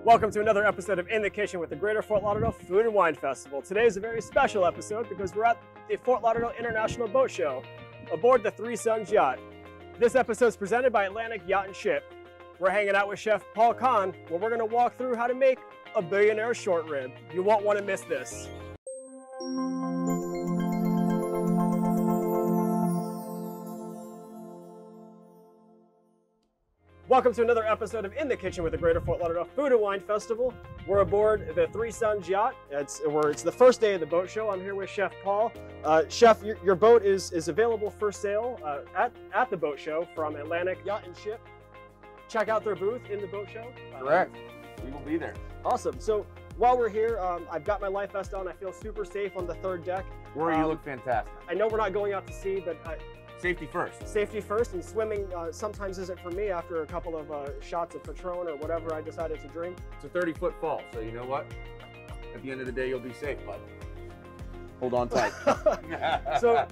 Welcome to another episode of In the Kitchen with the Greater Fort Lauderdale Food and Wine Festival. Today is a very special episode because we're at the Fort Lauderdale International Boat Show aboard the Three Sons Yacht. This episode is presented by Atlantic Yacht Ship. We're hanging out with Chef Kahan, where we're going to walk through how to make a Billionaire Short Rib. You won't want to miss this. Welcome to another episode of In the Kitchen with the Greater Fort Lauderdale Food and Wine Festival. We're aboard the Three Sons Yacht. It's the first day of the boat show. I'm here with Chef Paul. Chef, your boat is available for sale at the boat show from Atlantic Yacht Ship. Check out their booth in the boat show. Correct. We will be there. Awesome. So while we're here, I've got my life vest on. I feel super safe on the third deck. Rory, you look fantastic. I know we're not going out to sea, but safety first. Safety first, and swimming sometimes isn't for me after a couple of shots of Patron or whatever I decided to drink. It's a 30-foot fall, so you know what? At the end of the day, you'll be safe, bud. Hold on tight. So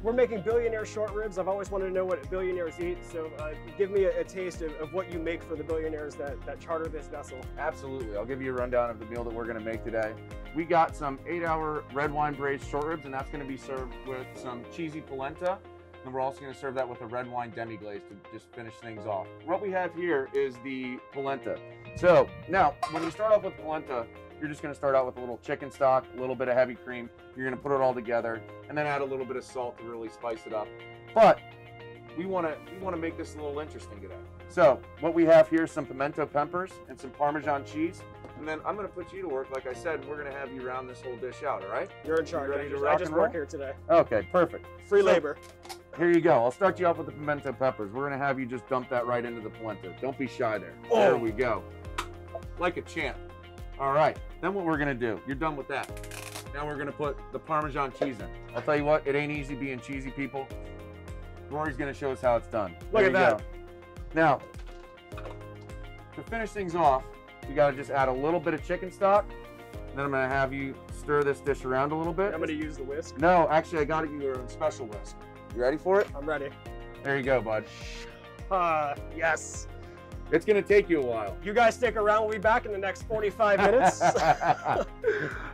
we're making Billionaire Short Ribs. I've always wanted to know what billionaires eat, so give me a taste of what you make for the billionaires that charter this vessel. Absolutely. I'll give you a rundown of the meal that we're going to make today. We got some 8-hour red wine braised short ribs, and that's going to be served with some cheesy polenta. And we're also going to serve that with a red wine demi-glaze to just finish things off. What we have here is the polenta. So now, when you start off with polenta, you're just going to start out with a little chicken stock, a little bit of heavy cream. You're going to put it all together, and then add a little bit of salt to really spice it up. But we want to make this a little interesting today. So what we have here is some pimento peppers and some Parmesan cheese. And then I'm going to put you to work. Like I said, we're going to have you round this whole dish out, all right? You're in charge. I just work here today. Okay, perfect. Free labor. Here you go. I'll start you off with the pimento peppers. We're going to have you just dump that right into the polenta. Don't be shy there. Oh. There we go. Like a champ. All right. Then what we're going to do, you're done with that. Now we're going to put the Parmesan cheese in. I'll tell you what, it ain't easy being cheesy, people. Rory's going to show us how it's done. Look at that. Now, to finish things off, you got to just add a little bit of chicken stock. Then I'm going to have you stir this dish around a little bit. I'm going to use the whisk. No, actually, I got you your own special whisk. You ready for it? I'm ready. There you go, bud. Yes. It's going to take you a while. You guys stick around. We'll be back in the next 45 minutes.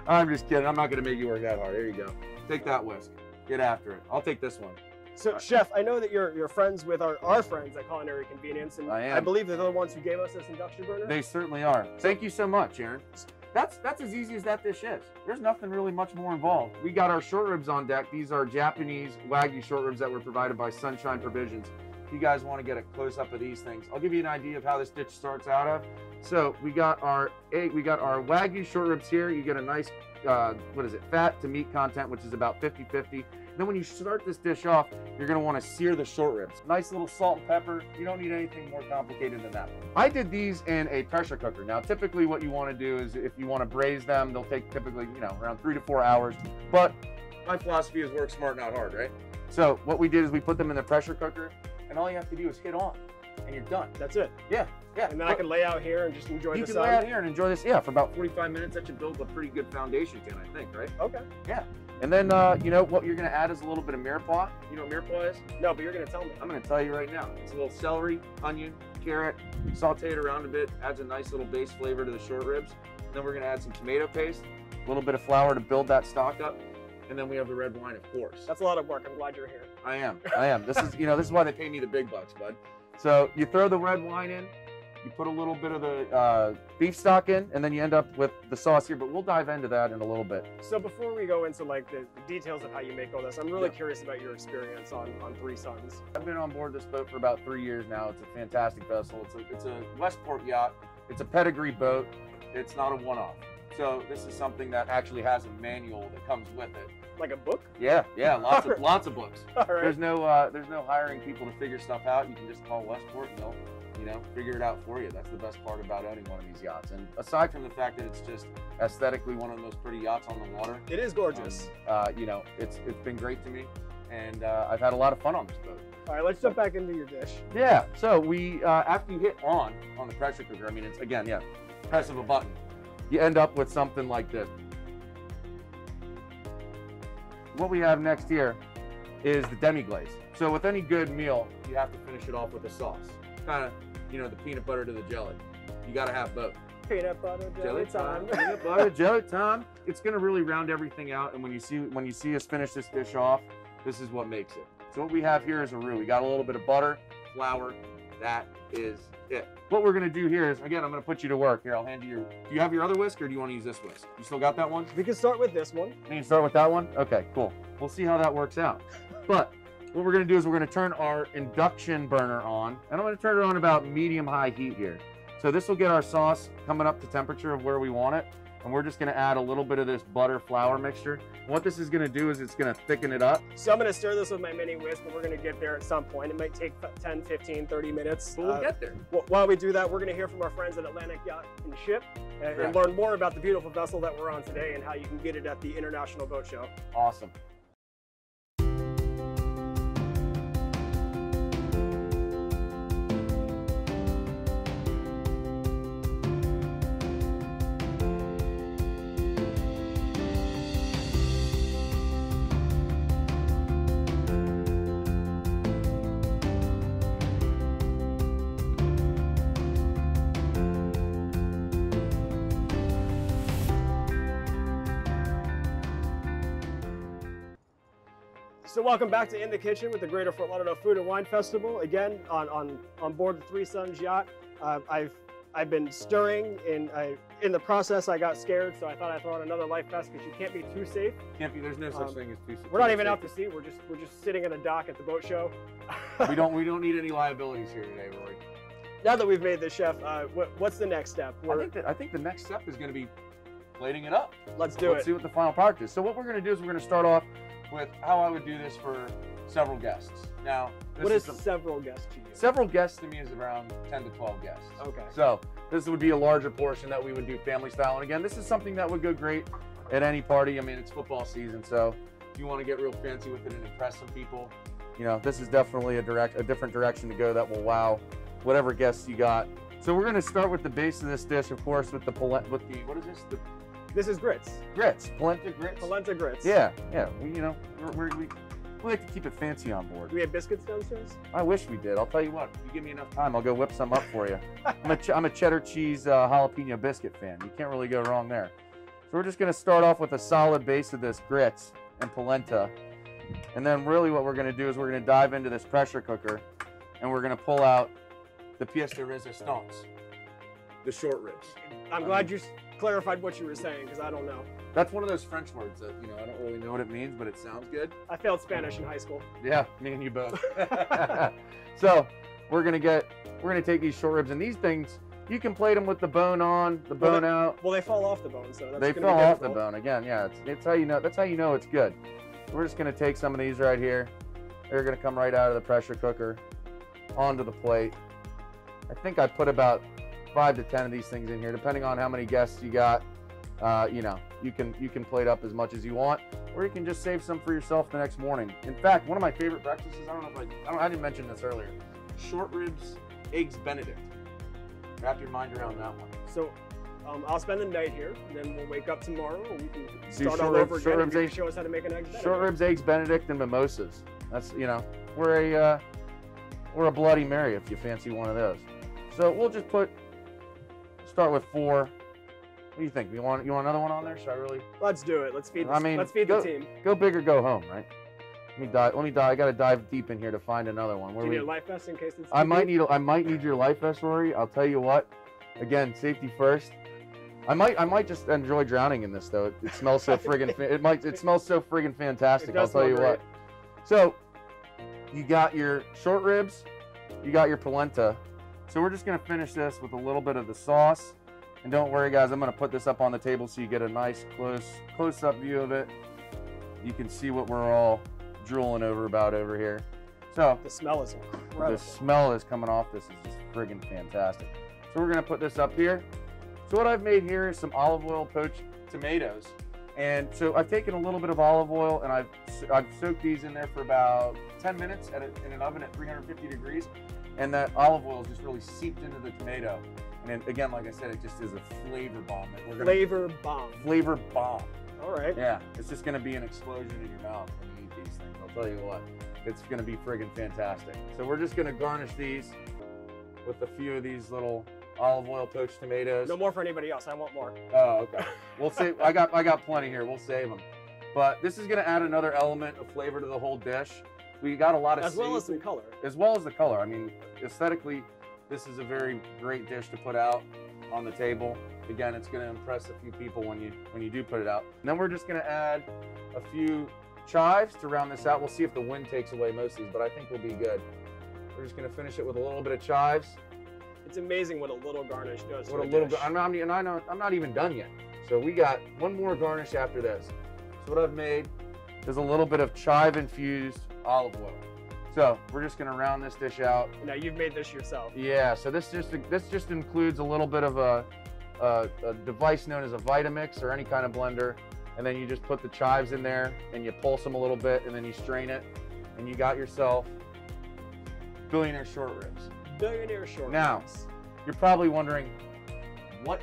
I'm just kidding. I'm not going to make you work that hard. There you go. Take that whisk. Get after it. I'll take this one. So, Chef, I know that you're friends with our friends at Culinary Convenience, and I believe they're the ones who gave us this induction burner. They certainly are. Thank you so much, Aaron. That's as easy as that dish is. There's nothing really much more involved. We got our short ribs on deck. These are Japanese Wagyu short ribs that were provided by Sunshine Provisions. If you guys want to get a close-up of these things, I'll give you an idea of how this dish starts out of. So we got our Wagyu short ribs here. You get a nice, fat to meat content, which is about 50-50. Then when you start this dish off, you're going to want to sear the short ribs. Nice little salt and pepper. You don't need anything more complicated than that. I did these in a pressure cooker. Now, typically what you want to do is if you want to braise them, they'll take typically, around 3 to 4 hours. But my philosophy is work smart, not hard, right? So what we did is we put them in the pressure cooker, and all you have to do is hit on, and you're done. That's it. Yeah. Yeah. And then I can lay out here and just enjoy the sun. You can lay out here and enjoy this, for about 45 minutes. That should build a pretty good foundation, I think, right? Okay. Yeah. And then, what you're going to add is a little bit of Mirepoix. You know what Mirepoix is? No, but you're going to tell me. I'm going to tell you right now. It's a little celery, onion, carrot, saute it around a bit, adds a nice little base flavor to the short ribs. Then we're going to add some tomato paste, a little bit of flour to build that stock up. And then we have the red wine, of course. That's a lot of work. I'm glad you're here. I am. This is, this is why they pay me the big bucks, bud. So you throw the red wine in, you put a little bit of the beef stock in, and then you end up with the sauce here, but we'll dive into that in a little bit. So before we go into the details of how you make all this, I'm really curious about your experience on Three Sons. I've been on board this boat for about 3 years now. It's a fantastic vessel. It's a Westport yacht. It's a pedigree boat. It's not a one-off. So this is something that actually has a manual that comes with it. Like a book? Yeah, lots of books. All right. There's no hiring people to figure stuff out. You can just call Westport and they'll figure it out for you. That's the best part about owning one of these yachts. And aside from the fact that it's just aesthetically one of the most pretty yachts on the water. It is gorgeous. It's been great to me, and I've had a lot of fun on this boat. All right, let's jump back into your dish. Yeah, so we, after you hit on the pressure cooker, it's, press of a button, you end up with something like this. What we have next here is the demi-glaze. So with any good meal, you have to finish it off with a sauce. Kind of, the peanut butter to the jelly. You got to have both. Peanut butter jelly time. Peanut butter jelly time. It's gonna really round everything out, and when you see us finish this dish off, this is what makes it. So what we have here is a roux. We got a little bit of butter, flour. That is it. What we're gonna do here is, again, I'm gonna put you to work. Here, I'll hand you your, do you have your other whisk or do you wanna use this whisk? You still got that one? We can start with this one. You can start with that one? Okay, cool. We'll see how that works out. But what we're gonna do is we're gonna turn our induction burner on, and I'm gonna turn it on about medium-high heat here. So this will get our sauce coming up to temperature of where we want it. And we're just gonna add a little bit of this butter flour mixture. What this is gonna do is it's gonna thicken it up. So I'm gonna stir this with my mini whisk, but we're gonna get there at some point. It might take 10, 15, 30 minutes. But we'll get there. While we do that, we're gonna hear from our friends at Atlantic Yacht Ship and learn more about the beautiful vessel that we're on today and how you can get it at the International Boat Show. Awesome. So welcome back to In the Kitchen with the Greater Fort Lauderdale Food and Wine Festival. Again, on board the Three Sons yacht. I've been stirring, and in the process I got scared, so I thought I'd throw on another life vest because you can't be too safe. Can't be. There's no such thing as too safe. We're not even out to sea. We're just sitting in a dock at the boat show. we don't need any liabilities here today, Rory. Now that we've made this, chef, what's the next step? I think the next step is going to be plating it up. Let's do it. Let's see what the final product is. So what we're going to do is we're going to start off with how I would do this for several guests. Now, what is several guests to you? Several guests to me is around 10 to 12 guests. Okay. So this would be a larger portion that we would do family style. And again, this is something that would go great at any party. I mean, it's football season, so if you want to get real fancy with it and impress some people, you know, this is definitely a different direction to go that will wow whatever guests you got. So we're going to start with the base of this dish, of course, with the what is this? This is grits. Grits. Polenta grits. Polenta grits. Yeah, yeah. We like to keep it fancy on board. Do we have biscuits downstairs? I wish we did. I'll tell you what. If you give me enough time, I'll go whip some up for you. I'm a cheddar cheese jalapeno biscuit fan. You can't really go wrong there. So we're just going to start off with a solid base of this grits and polenta. And then really what we're going to do is we're going to dive into this pressure cooker, and we're going to pull out the pièce de résistance, the short ribs. I'm glad you clarified what you were saying, because I don't know. Take one of those French words that, you know, I don't really know what it means, but it sounds good. I failed Spanish in high school. Yeah, me and you both. So we're gonna take these short ribs, and these things, you can plate them with the bone on, the bone out. Well, they fall off the bone, so that's they fall off the bone again. Yeah, it's how you know. That's how you know it's good. We're just gonna take some of these right here. They're gonna come right out of the pressure cooker onto the plate. I think I put about 5 to 10 of these things in here, depending on how many guests you got. You know, you can plate up as much as you want, or you can just save some for yourself the next morning. In fact, one of my favorite breakfasts, I didn't mention this earlier, short ribs, eggs Benedict. Wrap your mind around that one. So I'll spend the night here, and then we'll wake up tomorrow, and we can start all over again and you can show us how to make an eggs Benedict. Short ribs, eggs Benedict, and mimosas. That's, you know, we're a Bloody Mary if you fancy one of those. So we'll just start with 4. What do you think? You want another one on there? Should I really? Let's do it. Let's feed the team. Go big or go home, right? Let me dive. I gotta dive deep in here to find another one. Do you need a life vest in case it's? I might need your life vest, Rory. I'll tell you what. Again, safety first. I might just enjoy drowning in this though. It smells so friggin' it smells so friggin' fantastic. I'll tell you what. So you got your short ribs, you got your polenta. So we're just gonna finish this with a little bit of the sauce. And don't worry guys, I'm gonna put this up on the table so you get a nice close-up view of it. You can see what we're all drooling over here. So the smell is incredible. The smell is coming off. This is just friggin' fantastic. So we're gonna put this up here. So what I've made here is some olive oil poached tomatoes. And so I've taken a little bit of olive oil and I've soaked these in there for about 10 minutes in an oven at 350 degrees. And that olive oil is just really seeped into the tomato. And then, again, like I said, it just is a flavor bomb. Flavor bomb. Flavor bomb. All right. Yeah, it's just going to be an explosion in your mouth when you eat these things. I'll tell you what, it's going to be friggin' fantastic. So we're just going to garnish these with a few of these little olive oil, poached tomatoes. No more for anybody else. I want more. Oh, okay. We'll save. I got plenty here. We'll save them. But this is going to add another element of flavor to the whole dish. We got a lot of as well as some color. As well as the color. I mean, aesthetically, this is a very great dish to put out on the table. Again, it's going to impress a few people when you do put it out. And then we're just going to add a few chives to round this out. We'll see if the wind takes away most of these, but I think we'll be good. We're just going to finish it with a little bit of chives. It's amazing what a little garnish does. What a little. I'm not even done yet. So we got one more garnish after this. So what I've made is a little bit of chive infused olive oil. So we're just going to round this dish out. Now you've made this yourself. Yeah. So this just includes a little bit of a device known as a Vitamix or any kind of blender, and then you just put the chives in there and you pulse them a little bit and then you strain it, and you got yourself Billionaire Short Ribs. Billionaire Short Now, Ribs. You're probably wondering, how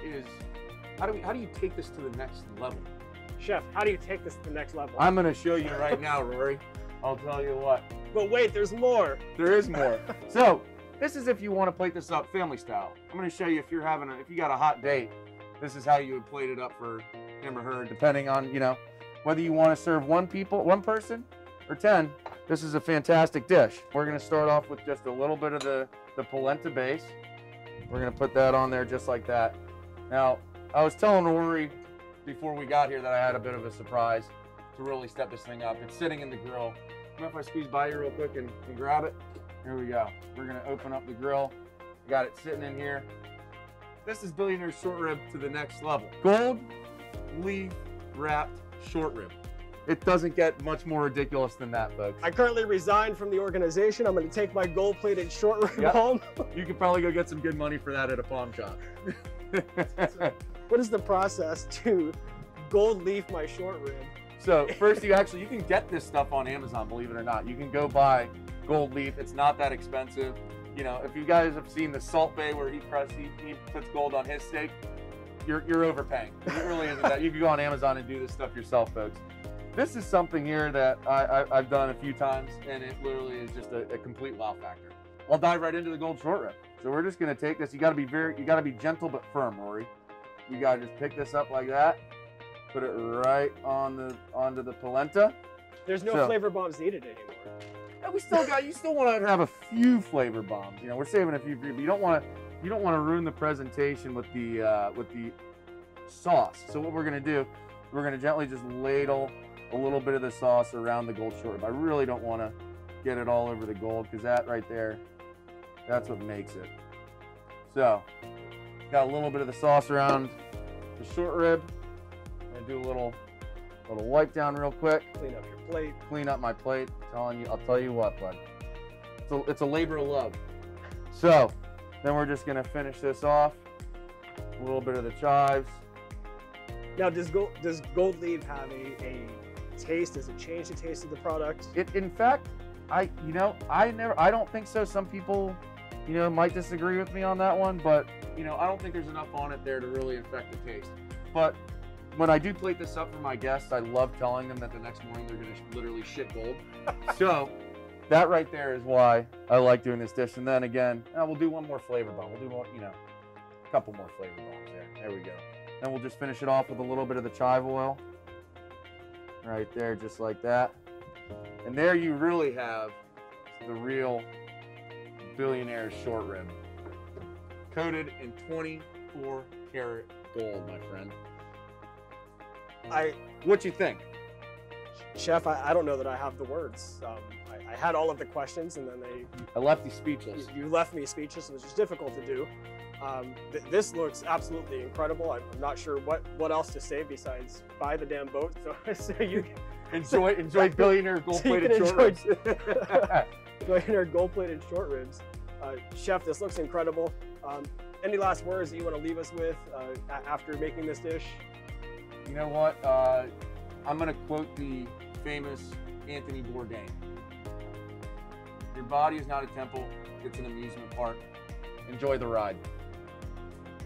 do you take this to the next level? Chef, how do you take this to the next level? I'm going to show you right now, Rory. I'll tell you what. But wait, there's more. There is more. So this is if you want to plate this up family style. I'm going to show you if you got a hot date, this is how you would plate it up for him or her, depending on, whether you want to serve one person or 10. This is a fantastic dish. We're going to start off with just a little bit of the polenta base. We're going to put that on there just like that. Now, I was telling Rory before we got here that I had a bit of a surprise to really step this thing up. It's sitting in the grill. If I squeeze by you real quick and grab it. Here we go. We're going to open up the grill. I got it sitting in here. This is Billionaire Short Rib to the next level. Gold leaf wrapped short rib. It doesn't get much more ridiculous than that, folks. I currently resigned from the organization. I'm going to take my gold-plated short rib home. You could probably go get some good money for that at a pawn shop. What is the process to gold leaf my short rib? So first, you can get this stuff on Amazon, believe it or not. You can go buy gold leaf. It's not that expensive. If you guys have seen the Salt Bay where he puts gold on his steak, you're overpaying. It really isn't that. You can go on Amazon and do this stuff yourself, folks. This is something here that I've done a few times, and it literally is just a complete wow factor. I'll dive right into the gold short rib. So we're just gonna take this. You gotta be gentle but firm, Rory. You gotta just pick this up like that, put it right onto the polenta. There's no flavor bombs needed anymore. And you still want to have a few flavor bombs. We're saving a few for you, but you don't want to ruin the presentation with the sauce. So what we're gonna do, we're gonna gently just ladle a little bit of the sauce around the gold short rib. I really don't want to get it all over the gold, because that right there, that's what makes it. So, got a little bit of the sauce around the short rib. I'm gonna do a little wipe down real quick. Clean up your plate. Clean up my plate. I'll tell you what, bud. It's a labor of love. So, then we're just gonna finish this off. A little bit of the chives. Now, does gold leaf have a taste? Does it change the taste of the product? In fact, I don't think so. Some people, might disagree with me on that one, but I don't think there's enough on it there to really affect the taste. But when I do plate this up for my guests, I love telling them that the next morning they're going to literally shit gold. So that right there is why I like doing this dish. And then again, we'll do one more flavor bomb. We'll do one, a couple more flavor bombs there. There we go. Then we'll just finish it off with a little bit of the chive oil. Right there, just like that. And there you really have the real Billionaire Short Rib. Coated in 24 karat gold, my friend. What you think? Chef, I don't know that I have the words. I had all of the questions, and then I left you speechless. You left me speechless, which is difficult to do. This looks absolutely incredible. I'm not sure what else to say besides buy the damn boat. So you enjoy Billionaire gold-plated short ribs. Billionaire gold-plated short ribs. Chef, this looks incredible. Any last words that you want to leave us with after making this dish? You know what? I'm going to quote the famous Anthony Bourdain. Your body is not a temple, it's an amusement park. Enjoy the ride.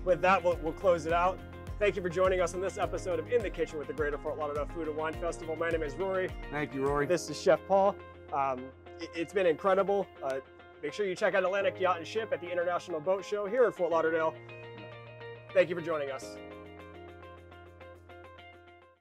With that, we'll close it out. Thank you for joining us on this episode of In the Kitchen with the Greater Fort Lauderdale Food and Wine Festival. My name is Rory. Thank you, Rory. This is Chef Paul. It's been incredible. Make sure you check out Atlantic Yacht Ship at the International Boat Show here in Fort Lauderdale. Thank you for joining us.